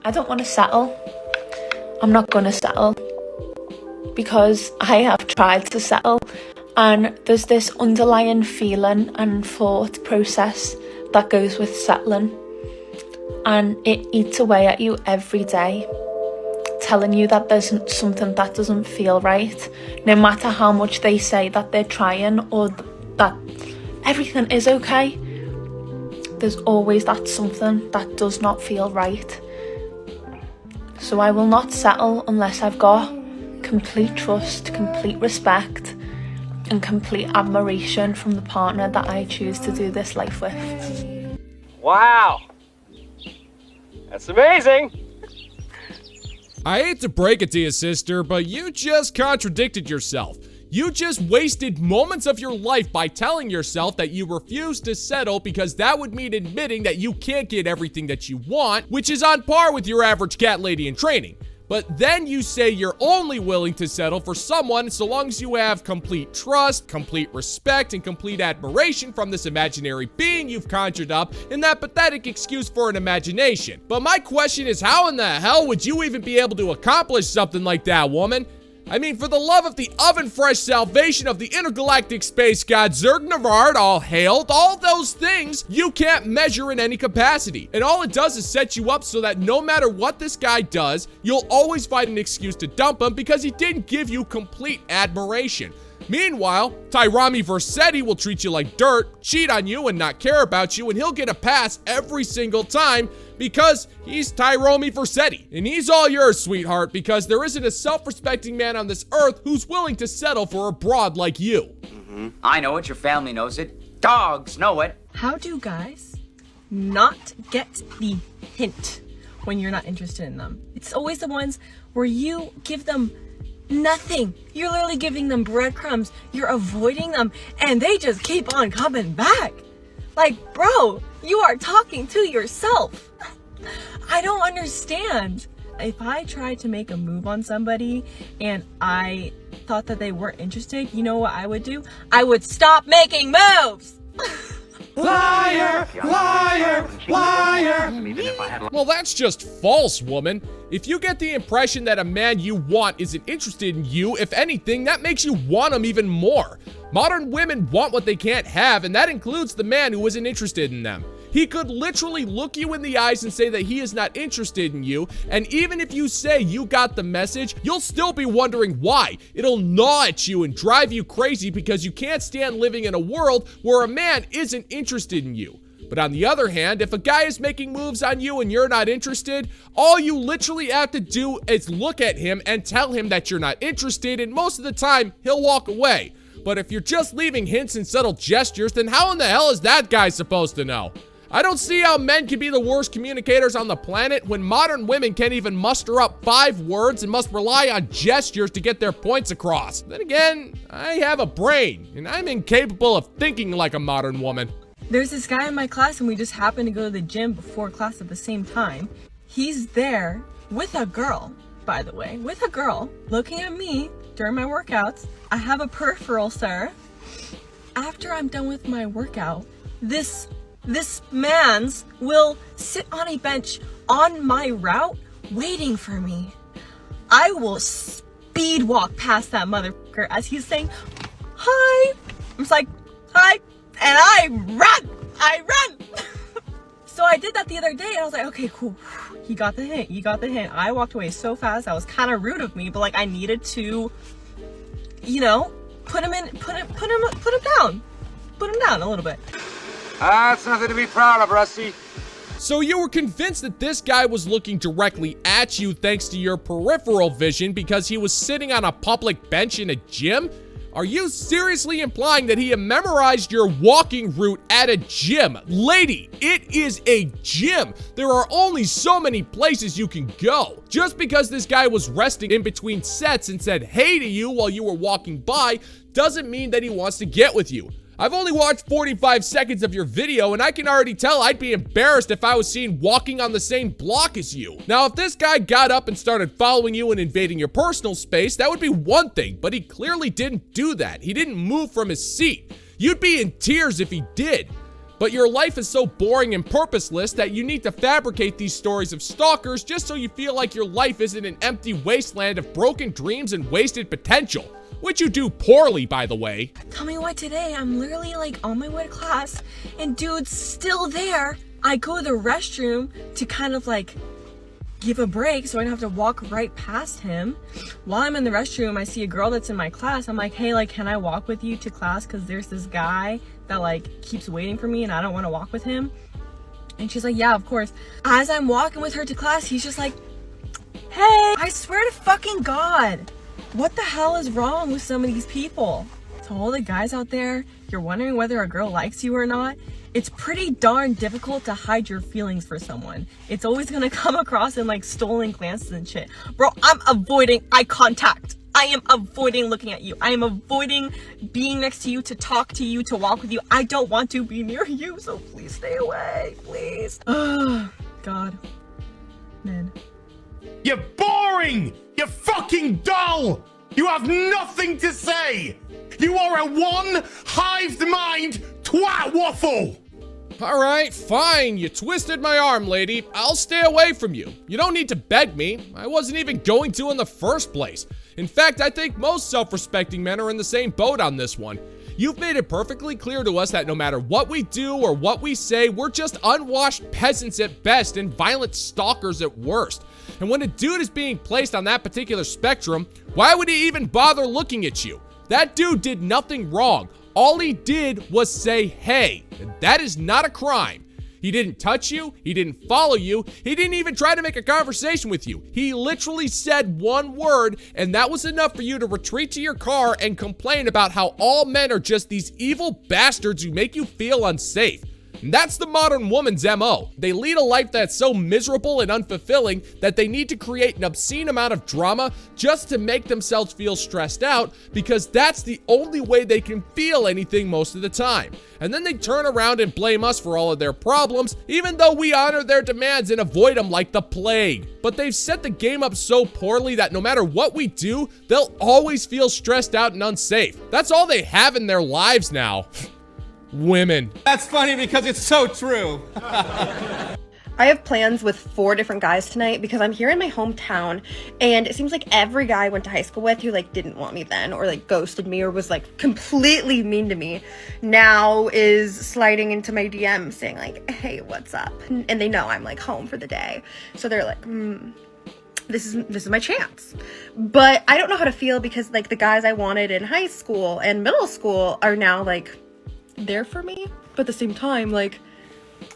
I don't want to settle. I'm not going to settle because I have tried to settle, and there's this underlying feeling and thought process that goes with settling, and it eats away at you every day, telling you that there's something that doesn't feel right, no matter how much they say that they're trying or that everything is okay. There's always that something that does not feel right. So I will not settle unless I've got complete trust, complete respect, and complete admiration from the partner that I choose to do this life with. Wow! That's amazing! I hate to break it to you, sister, but you just contradicted yourself. You just wasted moments of your life by telling yourself that you refuse to settle because that would mean admitting that you can't get everything that you want, which is on par with your average cat lady in training. But then you say you're only willing to settle for someone so long as you have complete trust, complete respect, and complete admiration from this imaginary being you've conjured up in that pathetic excuse for an imagination. But my question is, how in the hell would you even be able to accomplish something like that, woman? I mean, for the love of the oven-fresh salvation of the intergalactic space god Zergnavard, all hailed, all those things you can't measure in any capacity. And all it does is set you up so that no matter what this guy does, you'll always find an excuse to dump him because he didn't give you complete admiration. Meanwhile, Tyrami Versetti will treat you like dirt, cheat on you, and not care about you, and he'll get a pass every single time because he's Tyrami Versetti. And he's all yours, sweetheart, because there isn't a self-respecting man on this earth who's willing to settle for a broad like you. I know it, your family knows it, dogs know it. How do guys not get the hint when you're not interested in them? It's always the ones where you give them nothing. You're literally giving them breadcrumbs. You're avoiding them, and they just keep on coming back. Like, bro, you are talking to yourself. I don't understand. If I tried to make a move on somebody and I thought that they weren't interested, you know what I would do? I would stop making moves. Liar! Liar! Liar! Well, that's just false, woman. If you get the impression that a man you want isn't interested in you, if anything, that makes you want him even more. Modern women want what they can't have, and that includes the man who isn't interested in them. He could literally look you in the eyes and say that he is not interested in you, and even if you say you got the message, you'll still be wondering why. It'll gnaw at you and drive you crazy because you can't stand living in a world where a man isn't interested in you. But on the other hand, if a guy is making moves on you and you're not interested, all you literally have to do is look at him and tell him that you're not interested, and most of the time, he'll walk away. But if you're just leaving hints and subtle gestures, then how in the hell is that guy supposed to know? I don't see how men can be the worst communicators on the planet when modern women can't even muster up 5 words and must rely on gestures to get their points across. Then again, I have a brain, and I'm incapable of thinking like a modern woman. There's this guy in my class, and we just happened to go to the gym before class at the same time. He's there with a girl, by the way, with a girl, looking at me during my workouts. I have a peripheral, sir. After I'm done with my workout, this man's will sit on a bench on my route waiting for me. I will speed walk past that motherfucker as he's saying, hi. I'm just like, hi. And I run. So I did that the other day, and I was like, okay, cool. He got the hint. I walked away so fast. That was kind of rude of me, but like I needed to, you know, put him down a little bit. That's nothing to be proud of, Rusty. So you were convinced that this guy was looking directly at you thanks to your peripheral vision because he was sitting on a public bench in a gym? Are you seriously implying that he memorized your walking route at a gym? Lady, it is a gym. There are only so many places you can go. Just because this guy was resting in between sets and said hey to you while you were walking by doesn't mean that he wants to get with you. I've only watched 45 seconds of your video, and I can already tell I'd be embarrassed if I was seen walking on the same block as you. Now, if this guy got up and started following you and invading your personal space, that would be one thing, but he clearly didn't do that. He didn't move from his seat. You'd be in tears if he did. But your life is so boring and purposeless that you need to fabricate these stories of stalkers just so you feel like your life isn't an empty wasteland of broken dreams and wasted potential. Which you do poorly, by the way. Tell me why today I'm literally like on my way to class and dude's still there. I go to the restroom to kind of like give a break so I don't have to walk right past him. While I'm in the restroom, I see a girl that's in my class. I'm like, hey, like, can I walk with you to class? Because there's this guy that like keeps waiting for me and I don't want to walk with him. And she's like, yeah, of course. As I'm walking with her to class, he's just like, hey, I swear to fucking God, what the hell is wrong with some of these people? To all the guys out there, you're wondering whether a girl likes you or not, it's pretty darn difficult to hide your feelings for someone. It's always gonna come across in like stolen glances and shit. Bro, I'm avoiding eye contact. I am avoiding looking at you. I am avoiding being next to you, to talk to you, to walk with you. I don't want to be near you, so please stay away, please. Oh, God. Men. You're boring! You're fucking dull! You have nothing to say! You are a one-hived mind twat waffle! Alright, fine, you twisted my arm, lady. I'll stay away from you. You don't need to beg me. I wasn't even going to in the first place. In fact, I think most self-respecting men are in the same boat on this one. You've made it perfectly clear to us that no matter what we do or what we say, we're just unwashed peasants at best and violent stalkers at worst. And when a dude is being placed on that particular spectrum, why would he even bother looking at you? That dude did nothing wrong. All he did was say, hey, and that is not a crime. He didn't touch you, he didn't follow you, he didn't even try to make a conversation with you. He literally said one word, and that was enough for you to retreat to your car and complain about how all men are just these evil bastards who make you feel unsafe. And that's the modern woman's MO. They lead a life that's so miserable and unfulfilling that they need to create an obscene amount of drama just to make themselves feel stressed out, because that's the only way they can feel anything most of the time. And then they turn around and blame us for all of their problems, even though we honor their demands and avoid them like the plague. But they've set the game up so poorly that no matter what we do, they'll always feel stressed out and unsafe. That's all they have in their lives now. Women. That's funny because it's so true. I have plans with 4 different guys tonight because I'm here in my hometown, and it seems like every guy I went to high school with who like didn't want me then, or like ghosted me, or was like completely mean to me, now is sliding into my DM saying like, hey, what's up? And they know I'm like home for the day, so they're like, this is my chance. But I don't know how to feel because like the guys I wanted in high school and middle school are now like there for me, but at the same time, like,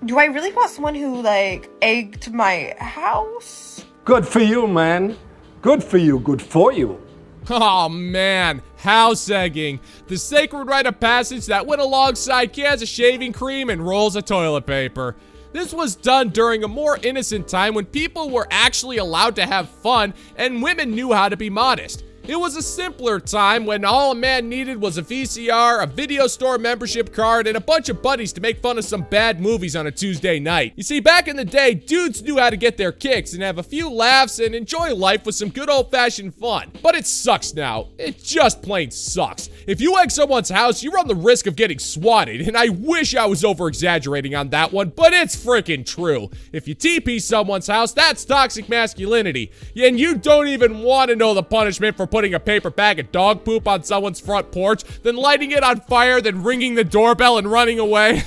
do I really want someone who like egged my house? Good for you, man. Good for you. Good for you. Oh man, house egging. The sacred rite of passage that went alongside cans of shaving cream and rolls of toilet paper. This was done during a more innocent time when people were actually allowed to have fun and women knew how to be modest. It was a simpler time when all a man needed was a VCR, a video store membership card, and a bunch of buddies to make fun of some bad movies on a Tuesday night. You see, back in the day, dudes knew how to get their kicks and have a few laughs and enjoy life with some good old-fashioned fun. But it sucks now. It just plain sucks. If you egg someone's house, you run the risk of getting swatted, and I wish I was over-exaggerating on that one, but it's freaking true. If you TP someone's house, that's toxic masculinity, and you don't even want to know the punishment for putting a paper bag of dog poop on someone's front porch, then lighting it on fire, then ringing the doorbell and running away.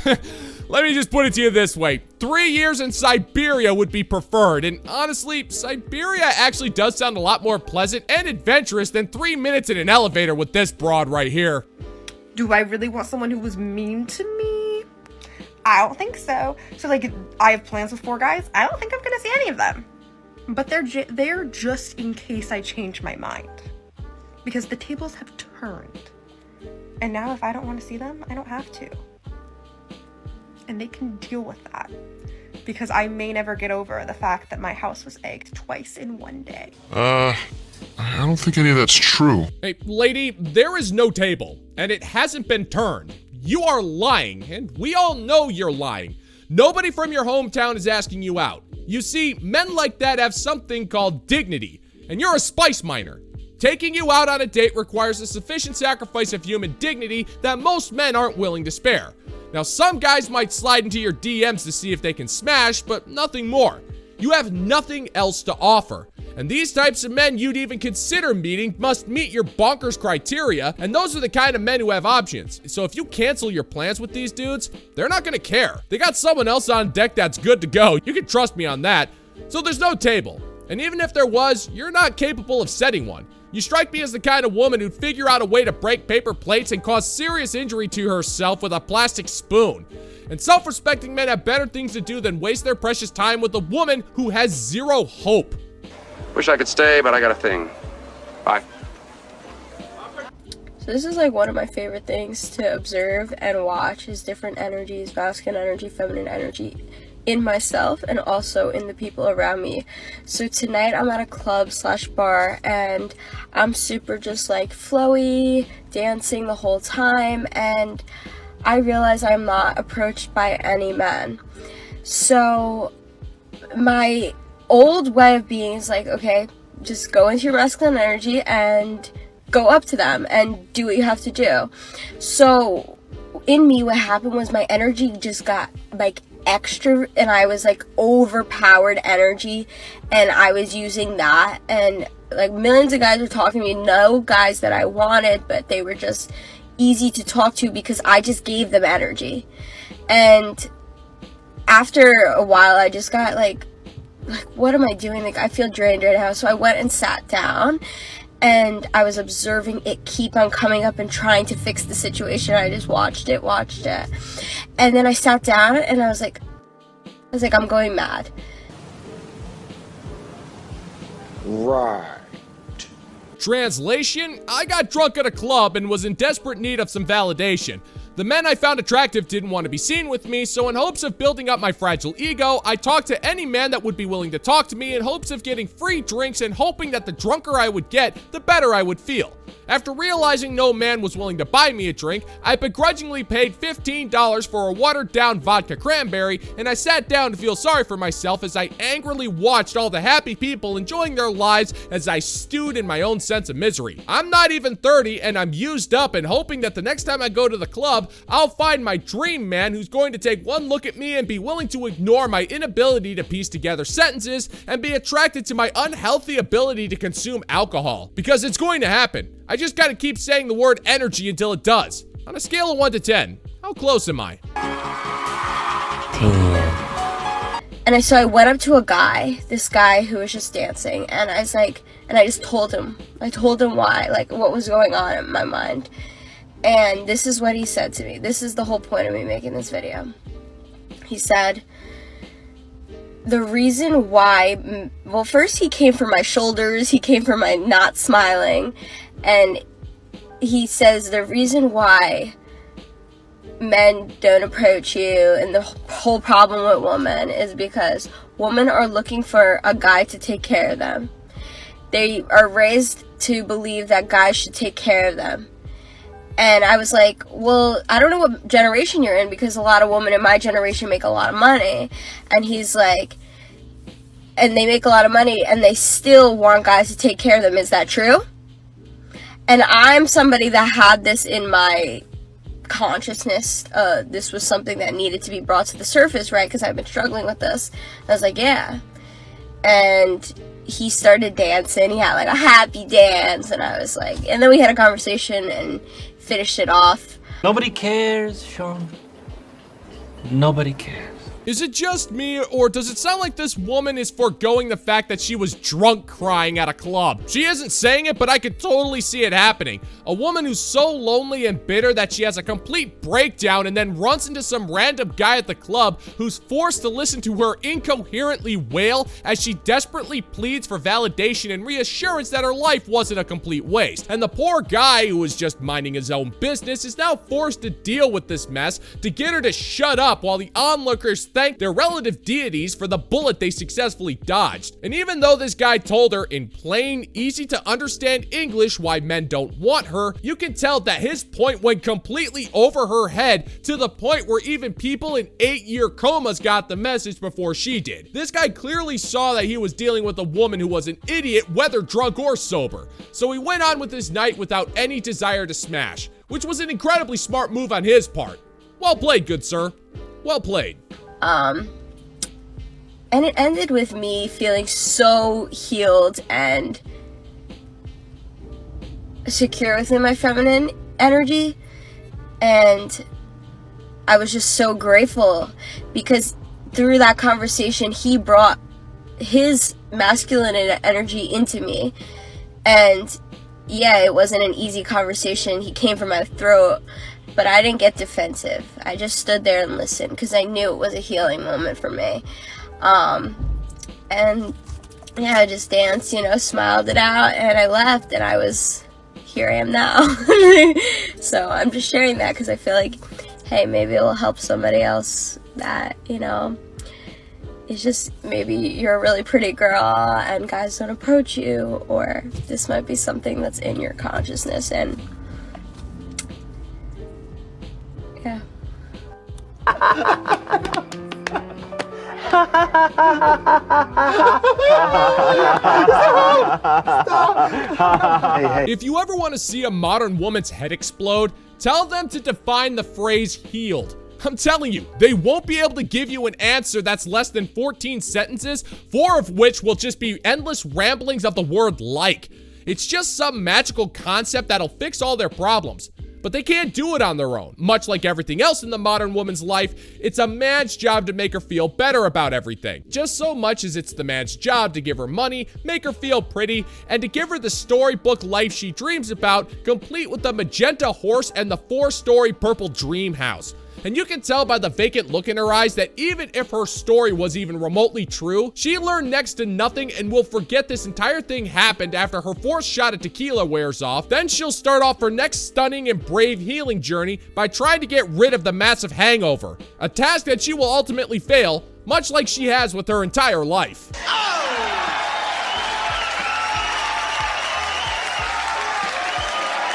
Let me just put it to you this way. 3 years in Siberia would be preferred, and honestly, Siberia actually does sound a lot more pleasant and adventurous than 3 minutes in an elevator with this broad right here. Do I really want someone who was mean to me? I don't think so. So like, I have plans with 4 guys. I don't think I'm gonna see any of them. But they're just in case I change my mind. Because the tables have turned. And now if I don't want to see them, I don't have to. And they can deal with that. Because I may never get over the fact that my house was egged twice in one day. I don't think any of that's true. Hey, lady, there is no table, and it hasn't been turned. You are lying, and we all know you're lying. Nobody from your hometown is asking you out. You see, men like that have something called dignity, and you're a spice miner. Taking you out on a date requires a sufficient sacrifice of human dignity that most men aren't willing to spare. Now, some guys might slide into your DMs to see if they can smash, but nothing more. You have nothing else to offer. And these types of men you'd even consider meeting must meet your bonkers criteria, and those are the kind of men who have options. So if you cancel your plans with these dudes, they're not gonna care. They got someone else on deck that's good to go. You can trust me on that. So there's no table. And even if there was, you're not capable of setting one. You strike me as the kind of woman who'd figure out a way to break paper plates and cause serious injury to herself with a plastic spoon. And self-respecting men have better things to do than waste their precious time with a woman who has zero hope. Wish I could stay, but I got a thing. Bye. So this is like one of my favorite things to observe and watch is different energies, masculine energy, feminine energy in myself and also in the people around me. So tonight I'm at a club/bar and I'm super just like flowy, dancing the whole time, and I realize I'm not approached by any men. So my old way of being is like, okay, just go into your masculine energy and go up to them and do what you have to do. So in me, what happened was my energy just got like extra, and I was like overpowered energy, and I was using that, and like millions of guys were talking to me, no guys that I wanted, but they were just easy to talk to because I just gave them energy. And after a while I just got like what am I doing? Like I feel drained right now. So I went and sat down and I was observing it keep on coming up and trying to fix the situation. I just watched it. And then I sat down and I was like, I'm going mad. Right. Translation, I got drunk at a club and was in desperate need of some validation. The men I found attractive didn't want to be seen with me, so in hopes of building up my fragile ego, I talked to any man that would be willing to talk to me in hopes of getting free drinks and hoping that the drunker I would get, the better I would feel. After realizing no man was willing to buy me a drink, I begrudgingly paid $15 for a watered-down vodka cranberry, and I sat down to feel sorry for myself as I angrily watched all the happy people enjoying their lives as I stewed in my own sense of misery. I'm not even 30 and I'm used up and hoping that the next time I go to the club, I'll find my dream man who's going to take one look at me and be willing to ignore my inability to piece together sentences and be attracted to my unhealthy ability to consume alcohol. Because it's going to happen. I just gotta keep saying the word energy until it does. On a scale of 1 to 10, how close am I? 10. And so I went up to a guy, this guy who was just dancing, and I was like, and I just told him. I told him why, like what was going on in my mind. And this is what he said to me. This is the whole point of me making this video. He said, the reason why, well, first he came for my shoulders, he came for my not smiling, and he says the reason why men don't approach you and the whole problem with women is because women are looking for a guy to take care of them. They are raised to believe that guys should take care of them. And I was like, well, I don't know what generation you're in because a lot of women in my generation make a lot of money. And he's like, and they make a lot of money and they still want guys to take care of them. Is that true? And I'm somebody that had this in my consciousness. This was something that needed to be brought to the surface, right? Because I've been struggling with this. I was like, yeah. And he started dancing. He had like a happy dance. And I was like, and then we had a conversation and finished it off. Nobody cares, Sean. Nobody cares. Is it just me, or does it sound like this woman is foregoing the fact that she was drunk crying at a club? She isn't saying it, but I could totally see it happening. A woman who's so lonely and bitter that she has a complete breakdown and then runs into some random guy at the club who's forced to listen to her incoherently wail as she desperately pleads for validation and reassurance that her life wasn't a complete waste. And the poor guy who was just minding his own business is now forced to deal with this mess to get her to shut up while the onlookers thank their relative deities for the bullet they successfully dodged. And even though this guy told her in plain, easy to understand English why men don't want her, you can tell that his point went completely over her head to the point where even people in 8-year comas got the message before she did. This guy clearly saw that he was dealing with a woman who was an idiot, whether drunk or sober. So he went on with his night without any desire to smash, which was an incredibly smart move on his part. Well played, good sir. Well played. And it ended with me feeling so healed and secure within my feminine energy. And I was just so grateful because through that conversation, he brought his masculine energy into me. And yeah, it wasn't an easy conversation. He came from my throat, but I didn't get defensive. I just stood there and listened because I knew it was a healing moment for me. And yeah, I just danced, smiled it out, and I left, and here I am now. So I'm just sharing that because I feel like, hey, maybe it'll help somebody else that, it's just maybe you're a really pretty girl and guys don't approach you, or this might be something that's in your consciousness. And yeah. If you ever want to see a modern woman's head explode, tell them to define the phrase healed. I'm telling you, they won't be able to give you an answer that's less than 14 sentences, 4 of which will just be endless ramblings of the word like. It's just some magical concept that'll fix all their problems. But they can't do it on their own. Much like everything else in the modern woman's life, it's a man's job to make her feel better about everything. Just so much as it's the man's job to give her money, make her feel pretty, and to give her the storybook life she dreams about, complete with the magenta horse and the 4-story purple dream house. And you can tell by the vacant look in her eyes that even if her story was even remotely true, she learned next to nothing and will forget this entire thing happened after her 4th shot of tequila wears off. Then she'll start off her next stunning and brave healing journey by trying to get rid of the massive hangover. A task that she will ultimately fail, much like she has with her entire life.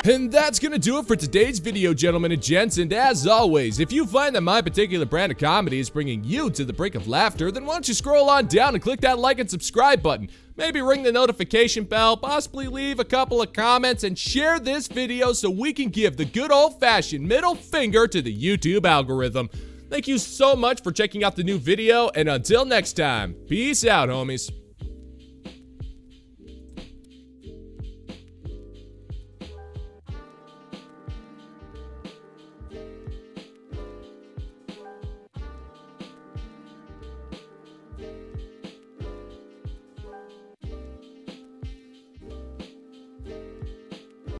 And that's gonna do it for today's video, gentlemen and gents, and as always, if you find that my particular brand of comedy is bringing you to the brink of laughter, then why don't you scroll on down and click that like and subscribe button, maybe ring the notification bell, possibly leave a couple of comments, and share this video so we can give the good old-fashioned middle finger to the YouTube algorithm. Thank you so much for checking out the new video, and until next time, peace out, homies.